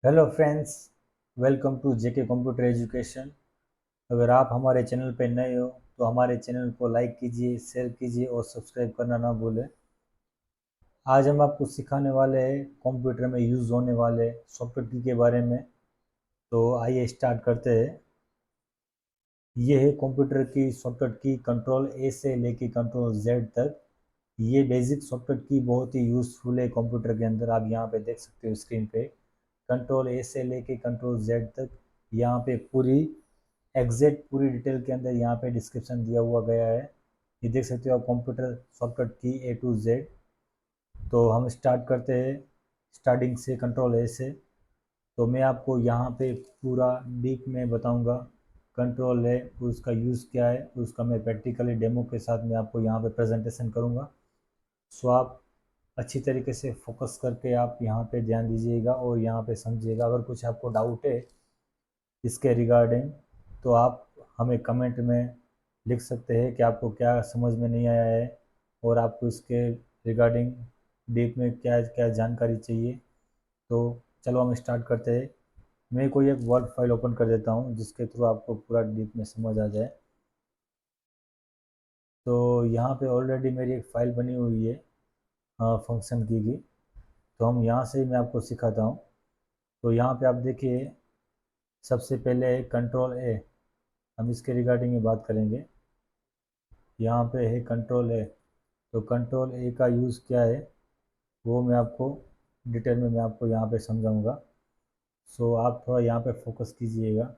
Hello friends, welcome to JK computer education. अगर आप हमारे चैनल पर नए हो तो हमारे चैनल को लाइक कीजिए, शेयर कीजिए और सब्सक्राइब करना ना भूलें। आज हम आपको सिखाने वाले हैं कंप्यूटर में यूज़ होने वाले सॉफ्टवेयर की के बारे में। तो आइए स्टार्ट करते हैं। ये है कंप्यूटर की शॉर्टकट की कंट्रोल ए से लेके कंट्रोल जेड तक। ये बेसिक शॉर्टकट की बहुत ही यूज़फुल है कंप्यूटर के अंदर। आप यहाँ पे देख सकते हो स्क्रीन पे कंट्रोल ए से लेके कंट्रोल जेड तक। यहाँ पे पूरी एग्जैक्ट पूरी डिटेल के अंदर यहाँ पे डिस्क्रिप्शन दिया हुआ गया है। ये देख सकते हो आप कंप्यूटर शॉर्टकट की ए टू जेड। तो हम स्टार्ट करते हैं स्टार्टिंग से कंट्रोल ए से। तो मैं आपको यहाँ पे पूरा डीप में बताऊँगा कंट्रोल है उसका यूज़ क्या है, उसका मैं प्रैक्टिकली डेमो के साथ मैं आपको यहाँ पे प्रेजेंटेशन करूँगा। सो आप अच्छी तरीके से फोकस करके आप यहाँ पे ध्यान दीजिएगा और यहाँ पे समझिएगा। अगर कुछ आपको डाउट है इसके रिगार्डिंग तो आप हमें कमेंट में लिख सकते हैं कि आपको क्या समझ में नहीं आया है और आपको इसके रिगार्डिंग डीप में क्या क्या जानकारी चाहिए। तो चलो हम स्टार्ट करते हैं। मैं कोई एक वर्ड फाइल ओपन कर देता हूँ जिसके थ्रू आपको पूरा डीप में समझ आ जाए। तो यहाँ पे ऑलरेडी मेरी एक फ़ाइल बनी हुई है फंक्शन की। तो हम यहाँ से ही मैं आपको सिखाता हूँ। तो यहाँ पे आप देखिए सबसे पहले है कंट्रोल ए। हम इसके रिगार्डिंग में बात करेंगे। यहाँ पे है कंट्रोल ए। तो कंट्रोल ए का यूज़ क्या है वो मैं आपको डिटेल में मैं आपको यहाँ पे समझाऊंगा। सो आप थोड़ा यहाँ पे फोकस कीजिएगा।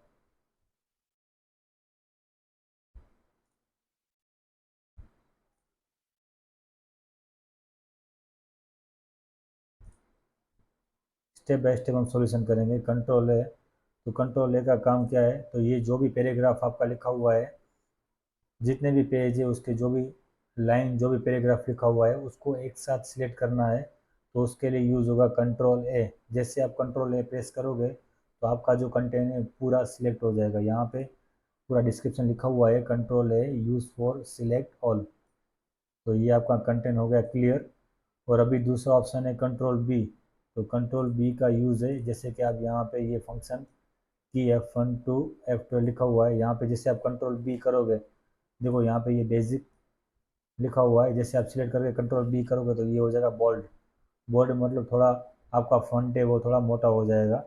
स्टेप बाय स्टेप हम सॉल्यूशन करेंगे। कंट्रोल ए, तो कंट्रोल ए का काम क्या है, तो ये जो भी पैराग्राफ आपका लिखा हुआ है, जितने भी पेज है उसके जो भी लाइन जो भी पैराग्राफ लिखा हुआ है उसको एक साथ सिलेक्ट करना है। तो उसके लिए यूज़ होगा कंट्रोल ए। जैसे आप कंट्रोल ए प्रेस करोगे तो आपका जो कंटेंट है पूरा सिलेक्ट हो जाएगा। यहाँ पे पूरा डिस्क्रिप्शन लिखा हुआ है control A use for select all. तो ये आपका कंटेंट हो गया क्लियर। और अभी दूसरा ऑप्शन है कंट्रोल बी। तो कंट्रोल बी का यूज़ है जैसे कि आप यहाँ पे ये फंक्शन की F1 टू F12 लिखा हुआ है। यहाँ पे जैसे आप कंट्रोल बी करोगे, देखो यहाँ पे ये बेसिक लिखा हुआ है। जैसे आप सिलेक्ट करके कंट्रोल बी करोगे तो ये हो जाएगा बोल्ड। बोल्ड मतलब थोड़ा आपका फॉन्ट है वो थोड़ा मोटा हो जाएगा।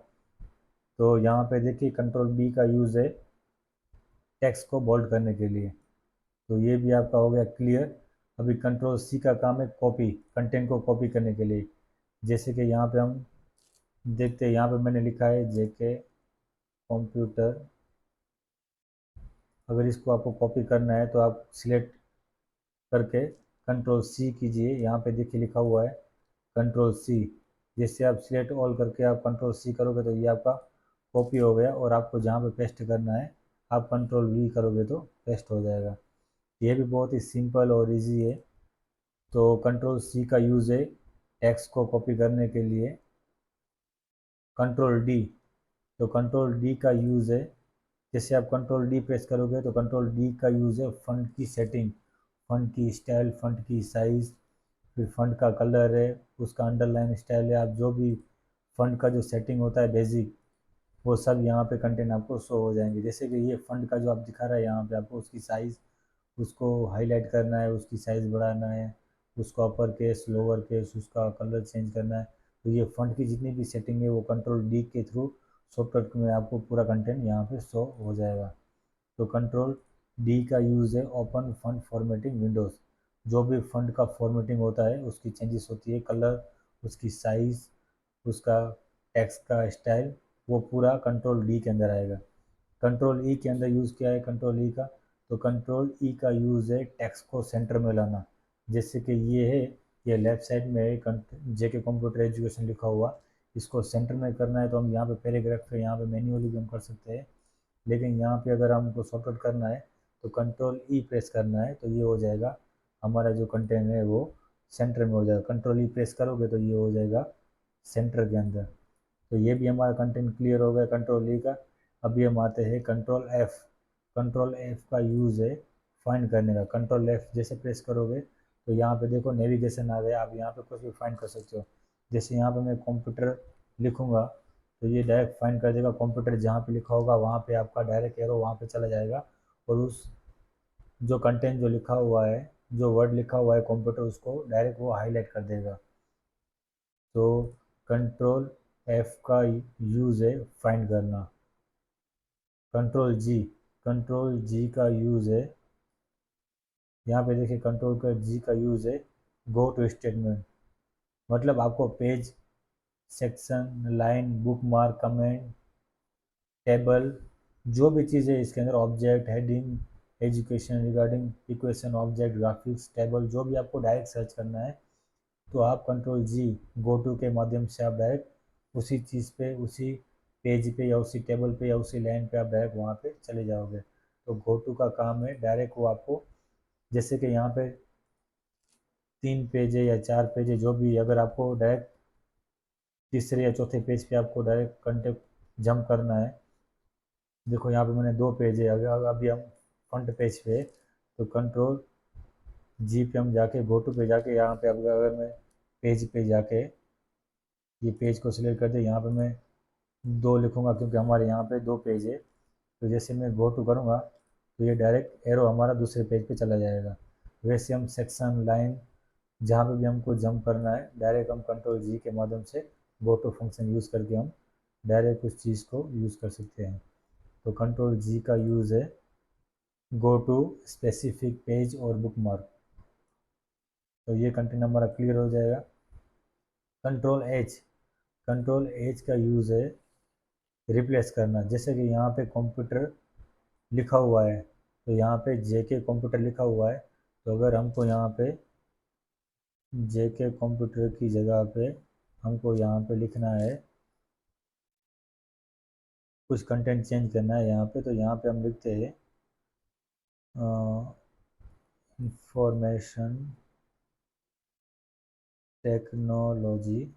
तो यहाँ पे देखिए कंट्रोल बी का यूज़ है टेक्स्ट को बोल्ड करने के लिए। तो ये भी आपका हो गया क्लियर। अभी कंट्रोल सी का काम है कॉपी, कंटेंट को कॉपी करने के लिए। जैसे कि यहाँ पे हम देखते हैं, यहाँ पे मैंने लिखा है जेके कंप्यूटर। अगर इसको आपको कॉपी करना है तो आप सिलेक्ट करके कंट्रोल सी कीजिए। यहाँ पे देखिए लिखा हुआ है कंट्रोल सी। जैसे आप सिलेक्ट ऑल करके आप कंट्रोल सी करोगे तो ये आपका कॉपी हो गया। और आपको जहाँ पे पेस्ट करना है आप कंट्रोल वी करोगे तो पेस्ट हो जाएगा। ये भी बहुत ही सिंपल और इजी है। तो कंट्रोल सी का यूज़ है टेक्स्ट को कॉपी करने के लिए। कंट्रोल डी, तो कंट्रोल डी का यूज़ है जैसे आप कंट्रोल डी प्रेस करोगे तो कंट्रोल डी का यूज़ है फ़ॉन्ट की सेटिंग, फ़ॉन्ट की स्टाइल, फ़ॉन्ट की साइज़, फिर फ़ॉन्ट का कलर है, उसका अंडरलाइन स्टाइल है। आप जो भी फ़ॉन्ट का जो सेटिंग होता है बेसिक, वो सब यहाँ पे कंटेंट आपको शो हो जाएंगे। जैसे कि ये फ़ॉन्ट का जो आप दिखा रहा है यहाँ पे आपको उसकी साइज़, उसको हाईलाइट करना है, उसकी साइज़ बढ़ाना है, उसको अपर केस लोअर केस उसका कलर चेंज करना है। तो ये फ़ॉन्ट की जितनी भी सेटिंग है वो कंट्रोल डी के थ्रू शॉर्टकट में आपको पूरा कंटेंट यहाँ पे शो हो जाएगा। तो कंट्रोल डी का यूज़ है ओपन फंड फॉर्मेटिंग विंडोज़। जो भी फंड का फॉर्मेटिंग होता है उसकी चेंजेस होती है, कलर, उसकी साइज़, उसका टेक्स्ट का स्टाइल, वो पूरा कंट्रोल डी के अंदर आएगा। कंट्रोल ई के अंदर यूज़ किया है कंट्रोल ई का। तो कंट्रोल ई का यूज़ है टेक्स्ट को सेंटर में लाना। जैसे कि ये है, ये लेफ्ट साइड में है जेके कंप्यूटर एजुकेशन लिखा हुआ, इसको सेंटर में करना है तो हम यहाँ पे पैराग्राफ पे यहाँ पे मैन्युअली भी हम कर सकते हैं। लेकिन यहाँ पे अगर हमको शॉर्टकट करना है तो कंट्रोल ई प्रेस करना है तो ये हो जाएगा हमारा जो कंटेंट है वो सेंटर में हो जाएगा। कंट्रोल ई प्रेस करोगे तो ये हो जाएगा सेंटर के अंदर। तो ये भी हमारा कंटेंट क्लियर हो गया कंट्रोल ई का। अभी हम आते हैं कंट्रोल एफ़। कंट्रोल एफ़ का यूज़ है फाइंड करने का। कंट्रोल एफ़ जैसे प्रेस करोगे तो यहाँ पे देखो नेविगेशन आ गया। आप यहाँ पे कुछ भी फाइंड कर सकते हो। जैसे यहाँ पे मैं कंप्यूटर लिखूँगा तो ये डायरेक्ट फाइंड कर देगा, कंप्यूटर जहाँ पे लिखा होगा वहाँ पे आपका डायरेक्ट एरो वहाँ पे चला जाएगा, और उस जो कंटेंट जो लिखा हुआ है, जो वर्ड लिखा हुआ है, कंप्यूटर उसको डायरेक्ट वो हाईलाइट कर देगा। तो कंट्रोल एफ का यूज़ है फाइंड करना। कंट्रोल जी का यूज़ है, यहाँ पे देखिए कंट्रोल का जी का यूज़ है गो टू स्टेटमेंट। मतलब आपको page, section, line, bookmark, comment, table, जो भी चीज़ है इसके अंदर, object, heading, education, regarding, equation, object, graphics, table, जो भी आपको डायरेक्ट सर्च करना है, तो आप कंट्रोल जी गो टू के माध्यम से आप डायरेक्ट उसी चीज़ पे, उसी पेज पे, या उसी टेबल पे, या उसी लाइन पे आप डायरेक्ट वहाँ पे चले जाओगे। तो गो टू का काम है डायरेक्ट वो आपको, जैसे कि यहाँ पे 3 पेज है या 4 पेज है, जो भी, अगर आपको डायरेक्ट तीसरे या चौथे पेज पे आपको डायरेक्ट कंटेंट जंप करना है, देखो यहाँ पे मैंने 2 पेज है, अगर अभी हम फ्रंट पेज पे, तो कंट्रोल जी पे हम जाके गो टू पे जाके, यहाँ पे अगर मैं पेज पे जाके ये पेज को सिलेक्ट कर दे, यहाँ पे मैं 2 लिखूँगा क्योंकि हमारे यहाँ पे 2 पेज है। तो जैसे मैं गो टू करूँगा तो ये डायरेक्ट एरो हमारा दूसरे पेज पे चला जाएगा। वैसे हम सेक्शन, लाइन, जहाँ पे भी हमको जंप करना है, डायरेक्ट हम कंट्रोल जी के माध्यम से गो टू फंक्शन यूज़ करके हम डायरेक्ट उस चीज़ को यूज़ कर सकते हैं। तो कंट्रोल जी का यूज़ है गो टू स्पेसिफिक पेज और बुक मार्क। तो ये कंटेंट हमारा क्लियर हो जाएगा। कंट्रोल एच का यूज़ है रिप्लेस करना। जैसे कि यहाँ पे कंप्यूटर लिखा हुआ है, तो यहाँ पे जेके कंप्यूटर लिखा हुआ है, तो अगर हमको यहाँ पे जेके कंप्यूटर की जगह पे हमको यहाँ पे लिखना है, कुछ कंटेंट चेंज करना है यहाँ पे, तो यहाँ पे हम लिखते हैं इंफॉर्मेशन टेक्नोलॉजी।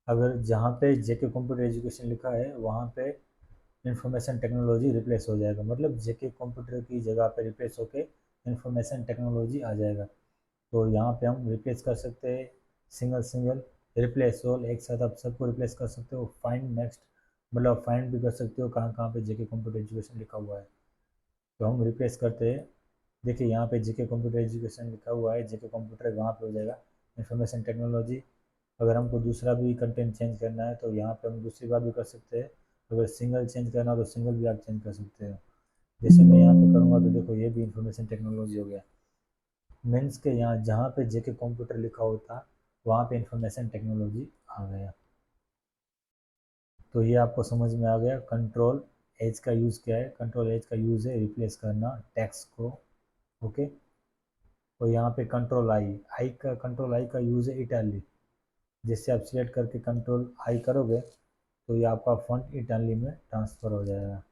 अगर जहाँ पे जेके कंप्यूटर एजुकेशन लिखा है वहाँ पे इंफॉर्मेशन टेक्नोलॉजी रिप्लेस हो जाएगा, मतलब जेके कंप्यूटर की जगह पे रिप्लेस होके इंफॉर्मेशन टेक्नोलॉजी आ जाएगा। तो यहाँ पे हम रिप्लेस कर सकते हैं, सिंगल सिंगल, रिप्लेस ऑल, एक साथ आप सबको रिप्लेस कर सकते हो। फाइंड नेक्स्ट, मतलब फाइंड भी कर सकते हो कहाँ कहाँ पे जेके कंप्यूटर एजुकेशन लिखा हुआ है। तो हम रिप्लेस करते हैं, देखिए यहाँ पे जेके कंप्यूटर एजुकेशन लिखा हुआ है, जेके कंप्यूटर वहाँ पे हो जाएगा इंफॉर्मेशन टेक्नोलॉजी। अगर हमको दूसरा भी कंटेंट चेंज करना है तो यहाँ पे हम दूसरी बार भी कर सकते हैं। अगर सिंगल चेंज करना हो तो सिंगल भी आप चेंज कर सकते हो। जैसे मैं यहाँ पे करूँगा तो देखो ये भी इंफॉर्मेशन टेक्नोलॉजी हो गया। मीन्स के यहाँ जहाँ पे जेके कंप्यूटर लिखा होता वहाँ पे इंफॉर्मेशन टेक्नोलॉजी आ गया। तो ये आपको समझ में आ गया। कंट्रोल एज का यूज़ क्या है? कंट्रोल एज का यूज़ है रिप्लेस करना टेक्स्ट को। ओके। और यहाँ पे कंट्रोल आई का यूज़ है इटालिक। जैसे आप सिलेक्ट करके कंट्रोल आई करोगे तो ये आपका फॉन्ट इटाली में ट्रांसफ़र हो जाएगा।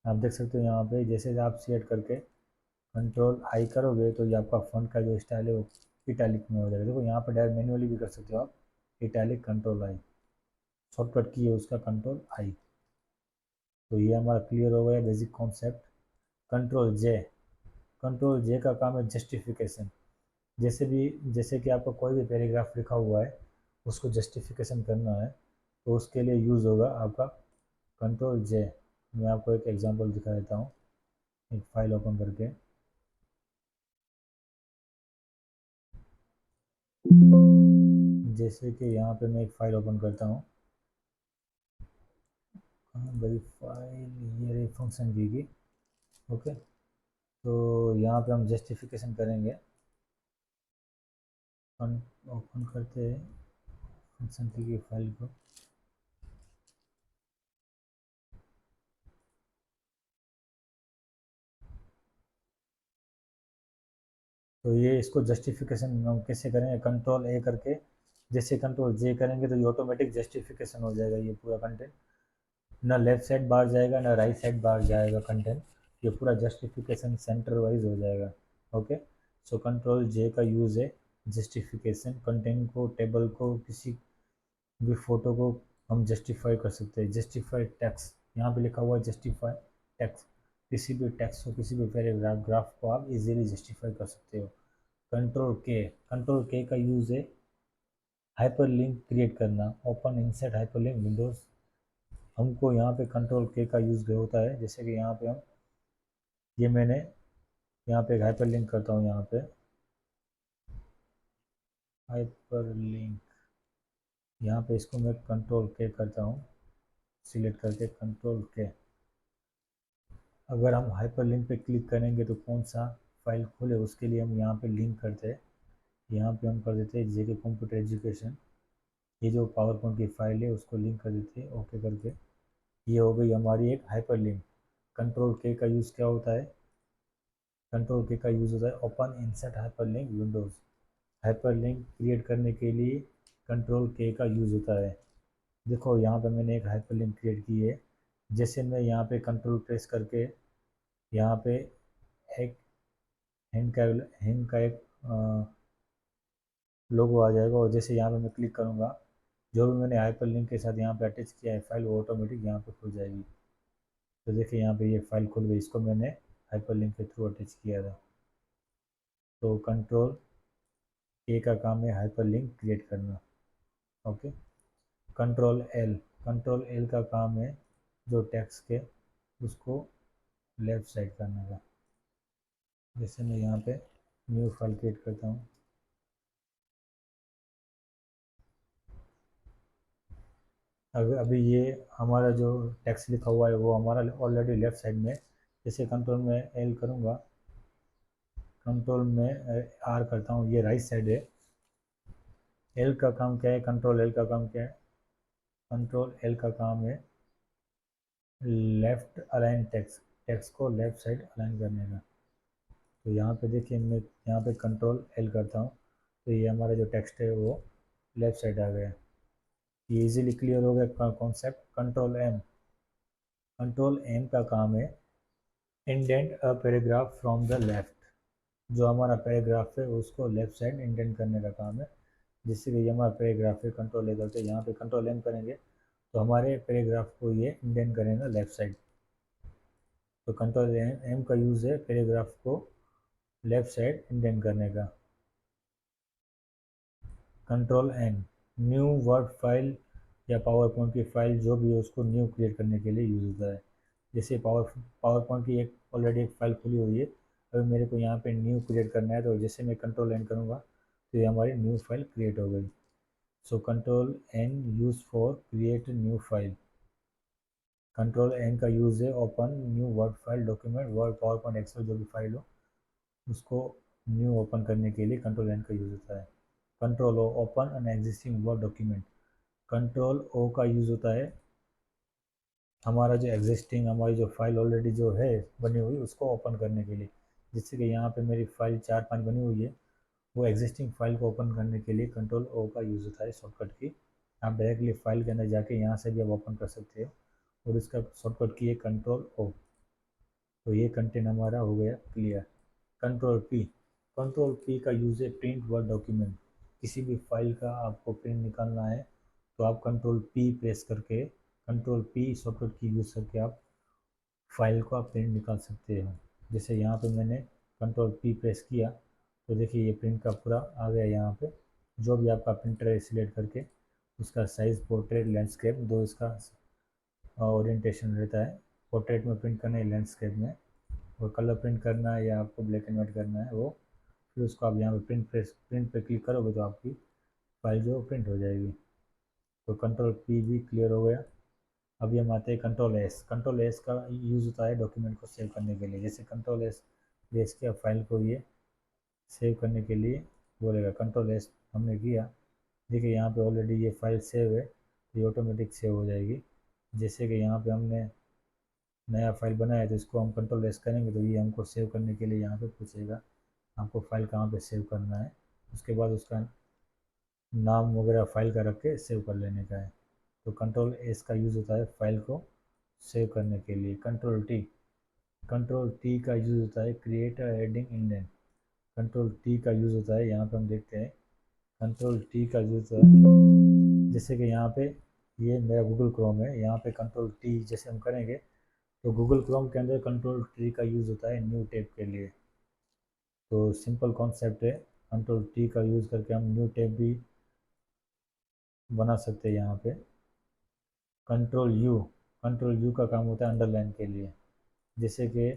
आप देख सकते हो यहाँ पे जैसे आप सिलेक्ट करके कंट्रोल आई करोगे तो ये आपका फॉन्ट का जो स्टाइल है वो इटैलिक में हो जाएगा। देखो यहाँ पर डायरेक्ट मैन्युअली भी कर सकते हो आप, इटैलिक कंट्रोल आई, शॉर्टकट की है उसका कंट्रोल आई। तो ये हमारा क्लियर हो गया बेसिक कॉन्सेप्ट। कंट्रोल जे का काम है जस्टिफिकेशन। जैसे कि आपको कोई भी पैराग्राफ लिखा हुआ है उसको जस्टिफिकेशन करना है तो उसके लिए यूज़ होगा आपका कंट्रोल जे। मैं आपको एक एग्जांपल दिखा देता हूँ, एक फाइल ओपन करके। जैसे कि यहाँ पे मैं एक फ़ाइल ओपन करता हूँ, भाई फाइल ये रही फंक्शन की। ओके। तो यहाँ पे हम जस्टिफिकेशन करेंगे, ओपन करते हैं फंक्शन की फाइल को। तो ये इसको जस्टिफिकेशन हम कैसे करेंगे? कंट्रोल ए करके, जैसे कंट्रोल जे करेंगे तो ये ऑटोमेटिक जस्टिफिकेशन हो जाएगा। ये पूरा कंटेंट ना लेफ्ट साइड बाहर जाएगा ना राइट साइड बाहर जाएगा कंटेंट, ये पूरा जस्टिफिकेशन सेंटर वाइज हो जाएगा। ओके। सो कंट्रोल जे का यूज़ है जस्टिफिकेशन। कंटेंट को, टेबल को, किसी भी फोटो को हम जस्टिफाई कर सकते हैं। जस्टिफाई टेक्स्ट, यहाँ पे लिखा हुआ है जस्टिफाई टेक्स्ट। किसी भी टेक्स्ट को, किसी भी पैराग्राफ ग्राफ को आप इजीली जस्टिफाई कर सकते हो। कंट्रोल के का यूज़ है हाइपर लिंक क्रिएट करना। Open insert hyper link Windows हमको यहाँ पे कंट्रोल के का यूज़ होता है। जैसे कि यहाँ पे हम ये मैंने यहाँ पे एक हाइपर लिंक करता हूँ, यहाँ पे हाइपर लिंक, यहाँ पे इसको मैं कंट्रोल के करता हूँ, सिलेक्ट करके कंट्रोल के। अगर हम हाइपर लिंक पे क्लिक करेंगे तो कौन सा फाइल खोले, उसके लिए हम यहाँ पे लिंक करते हैं। यहाँ पे हम कर देते हैं जेके कंप्यूटर एजुकेशन, ये जो पावर पॉइंट की फाइल है उसको लिंक कर देते हैं ओके करके। ये हो गई हमारी एक हाइपर लिंक। कंट्रोल के का यूज़ क्या होता है? कंट्रोल के का यूज़ होता है open insert hyper link Windows. Hyper link create करने के लिए कंट्रोल के का यूज़ होता है। देखो यहाँ पे मैंने एक हाइपर लिंक क्रिएट की है। जैसे मैं यहाँ पे कंट्रोल प्रेस करके यहाँ पे एक हैंड का एक लोगो आ जाएगा, और जैसे यहाँ पे मैं क्लिक करूँगा, जो भी मैंने हाइपर लिंक के साथ यहाँ पे अटैच किया है फाइल, वो ऑटोमेटिक यहाँ पे खुल जाएगी। तो देखिए यहाँ पे ये फाइल खुल गई, इसको मैंने हाइपर लिंक के थ्रू अटैच किया था। तो कंट्रोल ए का काम है हाइपर लिंक क्रिएट करना। ओके। कंट्रोल एल का काम है जो टेक्स्ट के उसको लेफ़्ट साइड करने का। जैसे मैं यहाँ पे न्यू फाइल क्रिएट करता हूँ, अगर अभी ये हमारा जो टेक्स्ट लिखा हुआ है वो हमारा ऑलरेडी लेफ़्ट साइड में। जैसे कंट्रोल में एल करूँगा, कंट्रोल में आर करता हूँ, ये राइट साइड है। एल का काम क्या है? कंट्रोल एल का काम क्या है? कंट्रोल एल का काम है लेफ़्ट अलाइन टेक्स्ट को लेफ़्ट साइड अलाइन करने का। तो यहाँ पे देखिए मैं यहाँ पे कंट्रोल एल करता हूँ, तो ये हमारा जो टेक्स्ट है वो लेफ़्ट साइड आ गया। ये इजीली क्लियर हो गया कॉन्सेप्ट। कंट्रोल एम का काम है indent a paragraph from the left. जो हमारा पैराग्राफ है उसको लेफ़्ट साइड इंडेंट करने का काम है। जिससे कि ये हमारा पैराग्राफ है, कंट्रोल ए करके यहाँ पे कंट्रोल एम करेंगे तो हमारे पैराग्राफ को ये इंडेंट करेगा लेफ़्ट साइड। तो कंट्रोल एम का यूज़ है पैराग्राफ को लेफ़्ट साइड इंडेंट करने का। Control N new Word file या पावर पॉइंट की फाइल जो भी है उसको न्यू क्रिएट करने के लिए यूज़ होता है। जैसे पावर पॉइंट की एक ऑलरेडी एक फाइल खुली हुई है, अगर मेरे को यहाँ पे न्यू क्रिएट करना है तो जैसे मैं कंट्रोल एन करूँगा तो ये हमारी न्यू फाइल क्रिएट हो गई। So control N use for create new file. Control N का यूज़ है open new Word file, document, Word, PowerPoint, Excel जो भी फाइल हो उसको न्यू ओपन करने के लिए कंट्रोल एन का यूज़ होता है। Control O open an existing Word document. Control O का यूज़ होता है हमारा जो एग्जिस्टिंग हमारी जो फाइल ऑलरेडी जो है बनी हुई उसको ओपन करने के लिए। जिससे कि यहाँ पे मेरी फाइल 4-5 बनी हुई है, वो एग्जिस्टिंग फाइल को ओपन करने के लिए कंट्रोल ओ का यूज़ होता है शॉर्टकट की। आप डायरेक्टली फाइल के अंदर जाके यहाँ से भी आप ओपन कर सकते हो, और इसका शॉर्टकट की है कंट्रोल ओ। तो ये कंटेंट हमारा हो गया क्लियर। कंट्रोल पी का यूज़ है प्रिंट वर्ड डॉक्यूमेंट। किसी भी फाइल का आपको प्रिंट निकालना है तो आप कंट्रोल पी प्रेस करके, कंट्रोल पी शॉर्टकट की यूज़ करके आप फाइल को आप प्रिंट निकाल सकते हो। जैसे यहाँ पे मैंने कंट्रोल पी प्रेस किया तो देखिए ये प्रिंट का पूरा आ गया। यहाँ पे जो भी आपका प्रिंटर है सिलेक्ट करके उसका साइज़, पोर्ट्रेट, लैंडस्केप, दो इसका ओरिएंटेशन रहता है। पोर्ट्रेट में प्रिंट करना है, लैंडस्केप में, और कलर प्रिंट करना है या आपको ब्लैक एंड वाइट करना है वो। फिर उसको आप यहाँ पे प्रिंट पे क्लिक करोगे तो आपकी फाइल जो प्रिंट हो जाएगी। तो कंट्रोल पी भी क्लियर हो गया। अभी हम आते हैं कंट्रोल एस। कंट्रोल एस का यूज़ होता है डॉक्यूमेंट को सेव करने के लिए। जैसे कंट्रोल एस प्रेस किया, फाइल को ये सेव करने के लिए बोलेगा। कंट्रोल एस हमने किया, देखिए यहाँ पे ऑलरेडी ये फाइल सेव है, तो ये ऑटोमेटिक सेव हो जाएगी। जैसे कि यहाँ पे हमने नया फाइल बनाया है तो इसको हम कंट्रोल एस करेंगे तो ये हमको सेव करने के लिए यहाँ पे पूछेगा आपको फाइल कहाँ पे सेव करना है। उसके बाद उसका नाम वगैरह फाइल का रख के सेव कर लेने का है। तो कंट्रोल एस का यूज़ होता है फाइल को सेव करने के लिए। कंट्रोल टी का यूज़ होता है create heading indent. Control T का यूज़ होता है, यहाँ पे हम देखते हैं कंट्रोल टी का यूज़ होता है। जैसे कि यहाँ पे ये मेरा गूगल क्रोम है, यहाँ पे कंट्रोल टी जैसे हम करेंगे तो गूगल क्रोम के अंदर कंट्रोल टी का यूज़ होता है न्यू टैब के लिए। तो सिंपल कॉन्सेप्ट है, कंट्रोल टी का यूज़ करके हम न्यू टैब भी बना सकते हैं। यहाँ पे कंट्रोल यू कंट्रोल यू का काम होता है अंडरलाइन के लिए। जैसे कि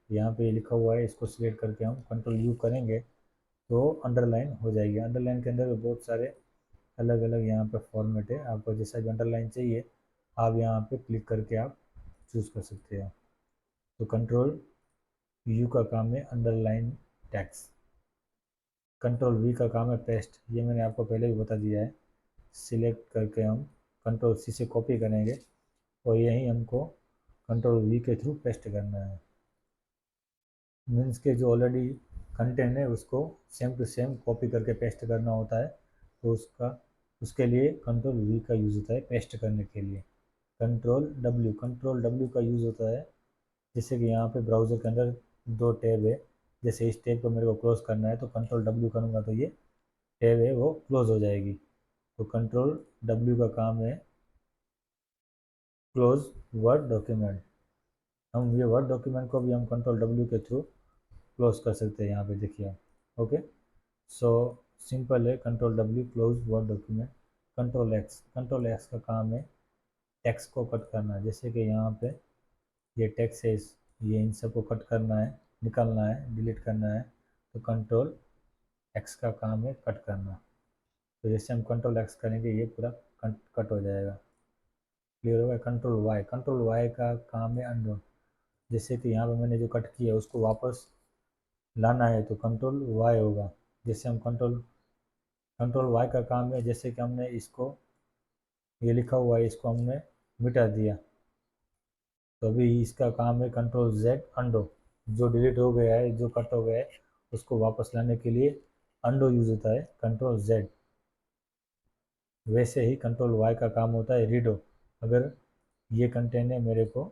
यहाँ पे लिखा हुआ है, इसको सिलेक्ट करके हम कंट्रोल यू करेंगे तो अंडरलाइन हो जाएगी। अंडरलाइन के अंदर बहुत सारे अलग अलग यहाँ पे फॉर्मेट है, आपको जैसा भी अंडरलाइन चाहिए आप यहाँ पे क्लिक करके आप चूज़ कर सकते हो। तो कंट्रोल यू का काम है अंडरलाइन टेक्स्ट। कंट्रोल वी का काम है पेस्ट, ये मैंने आपको पहले भी बता दिया है। सिलेक्ट करके हम कंट्रोल सी से कॉपी करेंगे और यही हमको कंट्रोल वी के थ्रू पेस्ट करना है। मीन्स के जो ऑलरेडी कंटेंट है उसको सेम टू सेम कॉपी करके पेस्ट करना होता है, तो उसके लिए कंट्रोल वी का यूज़ होता है पेस्ट करने के लिए। कंट्रोल डब्ल्यू का यूज़ होता है, जैसे कि यहाँ पे ब्राउज़र के अंदर दो टैब है, जैसे इस टैब को मेरे को क्लोज़ करना है तो कंट्रोल डब्ल्यू करूँगा तो ये टैब है वो क्लोज़ हो जाएगी। तो कंट्रोल डब्ल्यू का काम है क्लोज वर्ड डॉक्यूमेंट। हम ये वर्ड डॉक्यूमेंट को भी हम कंट्रोल डब्ल्यू के थ्रू क्लोज कर सकते हैं, यहाँ पे देखिए। ओके, सो सिंपल है, control W close word document. Control x का काम है टेक्स्ट को कट करना। जैसे कि यहाँ पे ये टेक्स्ट है, ये इन सबको कट करना है, निकालना है, डिलीट करना है, तो कंट्रोल एक्स का काम है कट करना। तो जैसे हम कंट्रोल एक्स करेंगे ये पूरा कट हो जाएगा। क्लियर होगा। कंट्रोल वाई का काम है अंडो। जैसे कि यहाँ पे मैंने जो कट किया है उसको वापस लाना है तो कंट्रोल वाई होगा। जैसे हम कंट्रोल वाई का काम है, जैसे कि हमने इसको, ये लिखा हुआ है, इसको हमने मिटा दिया तो अभी इसका काम है कंट्रोल जेड अंडो। जो डिलीट हो गया है, जो कट हो गया है, उसको वापस लाने के लिए अंडो यूज होता है कंट्रोल जेड। वैसे ही कंट्रोल वाई का काम होता है रीडो। अगर ये कंटेंट है मेरे को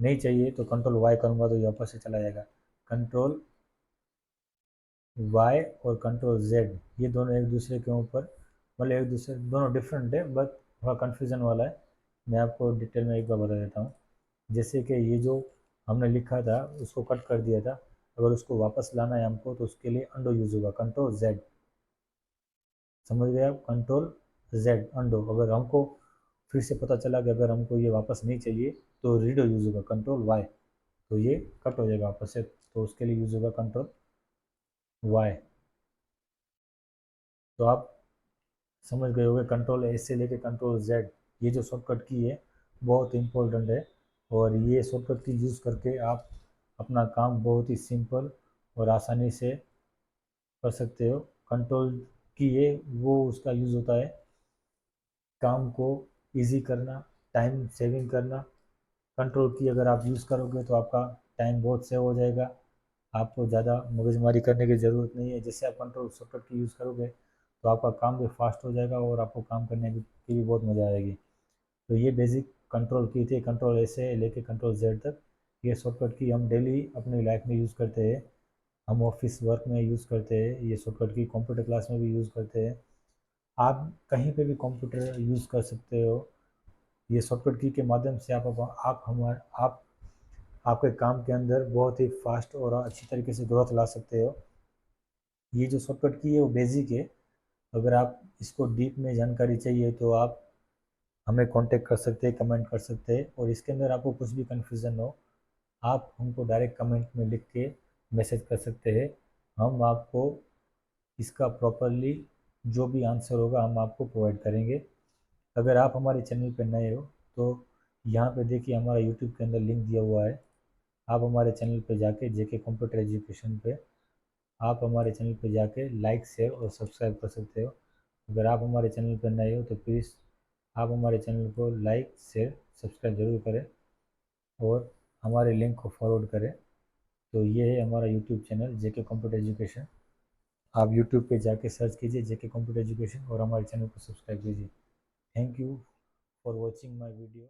नहीं चाहिए तो कंट्रोल वाई करूँगा तो ये वापस से चला जाएगा। कंट्रोल वाई और कंट्रोल जेड ये दोनों एक दूसरे के ऊपर, मतलब एक दूसरे दोनों डिफरेंट है, बट थोड़ा कन्फ्यूज़न वाला है। मैं आपको डिटेल में एक बार बता देता हूँ। जैसे कि ये जो हमने लिखा था उसको कट कर दिया था, अगर उसको वापस लाना है हमको तो उसके लिए अंडो यूज़ होगा कंट्रोल जेड। समझ गए आप, कंट्रोल जेड अंडो। अगर हमको फिर से पता चला कि अगर हमको ये वापस नहीं चाहिए तो रीडो यूज़ होगा कंट्रोल वाई, तो ये कट हो जाएगा वापस से, तो उसके लिए यूज़ होगा कंट्रोल वाई। तो आप समझ गए होंगे कंट्रोल ए से लेके कंट्रोल जेड, ये जो शॉर्टकट की है बहुत इंपॉर्टेंट है। और ये शॉर्टकट की यूज़ करके आप अपना काम बहुत ही सिंपल और आसानी से कर सकते हो। कंट्रोल की है वो उसका यूज़ होता है काम को इजी करना, टाइम सेविंग करना। कंट्रोल की अगर आप यूज़ करोगे तो आपका टाइम बहुत सेव हो जाएगा, आपको ज़्यादा मगजमारी करने की ज़रूरत नहीं है। जैसे आप कंट्रोल शॉर्टकट की यूज़ करोगे तो आपका काम भी फास्ट हो जाएगा और आपको काम करने की भी बहुत मज़ा आएगी। तो ये बेसिक कंट्रोल की थी, कंट्रोल ए से लेके कंट्रोल जेड तक। ये शॉर्टकट की हम डेली अपनी लाइफ में यूज़ करते हैं, हम ऑफिस वर्क में यूज़ करते हैं, ये शॉर्टकट की कंप्यूटर क्लास में भी यूज़ करते हैं। आप कहीं पे भी कंप्यूटर यूज़ कर सकते हो। ये शॉर्टकट की के माध्यम से आप आपके काम के अंदर बहुत ही फास्ट और अच्छी तरीके से ग्रोथ ला सकते हो। ये जो शॉर्टकट की है वो बेसिक है। अगर आप इसको डीप में जानकारी चाहिए तो आप हमें कांटेक्ट कर सकते हैं, कमेंट कर सकते हैं। और इसके अंदर आपको कुछ भी कन्फ्यूज़न हो आप हमको डायरेक्ट कमेंट में लिख के मैसेज कर सकते हैं। हम आपको इसका प्रॉपरली जो भी आंसर होगा हम आपको प्रोवाइड करेंगे। अगर आप हमारे चैनल पर नए हो तो यहाँ पे देखिए हमारा यूट्यूब के अंदर लिंक दिया हुआ है। आप हमारे चैनल पे जाके जेके कंप्यूटर एजुकेशन पे आप हमारे चैनल पे जाके लाइक शेयर और सब्सक्राइब कर सकते हो। अगर आप हमारे चैनल पर नए हो तो प्लीज़ आप हमारे चैनल को लाइक शेयर सब्सक्राइब जरूर करें और हमारे लिंक को फॉरवर्ड करें। तो ये है हमारा यूट्यूब चैनल जेके कंप्यूटर एजुकेशन। आप यूट्यूब पे जाके सर्च कीजिए जेके कंप्यूटर एजुकेशन और हमारे चैनल को सब्सक्राइब कीजिए। Thank you for watching my video.